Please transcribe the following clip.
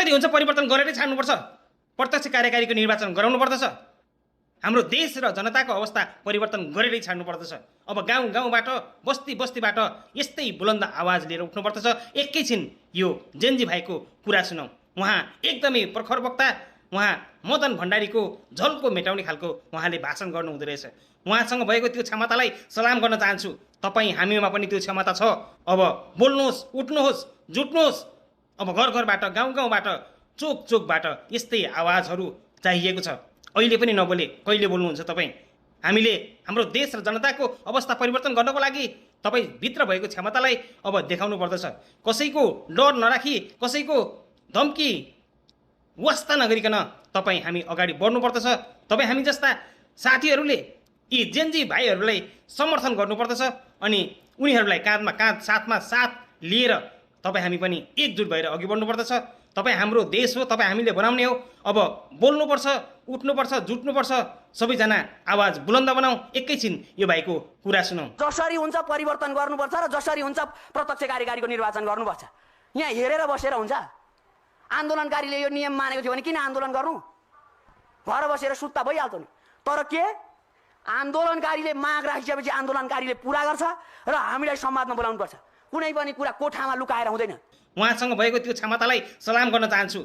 जसरी हुन्छ परिवर्तन गरेरै छाड्नुपर्छ। प्रत्यक्ष कार्यकारीको निर्वाचन गराउनु पर्दछ। हाम्रो देश र जनताको अवस्था परिवर्तन गरेरै छाड्नु पर्दछ। अब गाउँ गाउँबाट बस्ती बस्तीबाट यस्तै बुलन्द आवाज लिएर उठ्नु पर्दछ। एकैछिन यो जेन्जी भाइको कुरा सुनौँ। उहाँ एकदमै प्रखर वक्ता, उहाँ मदन भण्डारीको झल्को मेटाउने खालको उहाँले भाषण गर्नु हुँदो रहेछ। उहाँसँग भएको त्यो क्षमतालाई सलाम गर्न चाहन्छु। तपाईँ हामीमा पनि त्यो क्षमता छ। अब बोल्नुहोस्, उठ्नुहोस्, जुट्नुहोस्। अब घर घरबाट गाउँ गाउँबाट चोक चोकबाट यस्तै आवाजहरू चाहिएको छ। अहिले पनि नबोले कहिले बोल्नुहुन्छ तपाईँ? हामीले हाम्रो देश र जनताको अवस्था परिवर्तन गर्नको लागि तपाईँ भित्र भएको क्षमतालाई अब देखाउनु पर्दछ। कसैको डर नराखी, कसैको धम्की वास्ता नगरिकन तपाईँ हामी अगाडि बढ्नु पर्दछ। तपाईँ हामी जस्ता साथीहरूले यी जेन्जी भाइहरूलाई समर्थन गर्नुपर्दछ अनि उनीहरूलाई काँधमा काँध साथमा साथ लिएर तपाईँ हामी पनि एकजुट भएर अघि बढ्नुपर्दछ। तपाईँ हाम्रो देश हो, तपाईँ हामीले बनाउने हो। अब बोल्नुपर्छ, उठ्नुपर्छ, जुट्नुपर्छ। सबैजना आवाज बुलन्द बनाऊ। एकैछिन यो भाइको कुरा सुनौँ। जसरी हुन्छ परिवर्तन गर्नुपर्छ र जसरी हुन्छ प्रत्यक्ष कार्यकारीको निर्वाचन गर्नुपर्छ। यहाँ हेरेर बसेर हुन्छ? आन्दोलनकारीले यो नियम मानेको थियो भने किन आन्दोलन गर्नु? घर बसेर सुत्ता भइहाल्थ्यो नि। तर के आन्दोलनकारीले माग राखिसकेपछि आन्दोलनकारीले पुरा गर्छ र हामीलाई संवादमा बोलाउनुपर्छ। कुनै पनि कुरा कोठामा लुकाएर हुँदैन। उहाँसँग भएको त्यो क्षमतालाई सलाम गर्न चाहन्छु।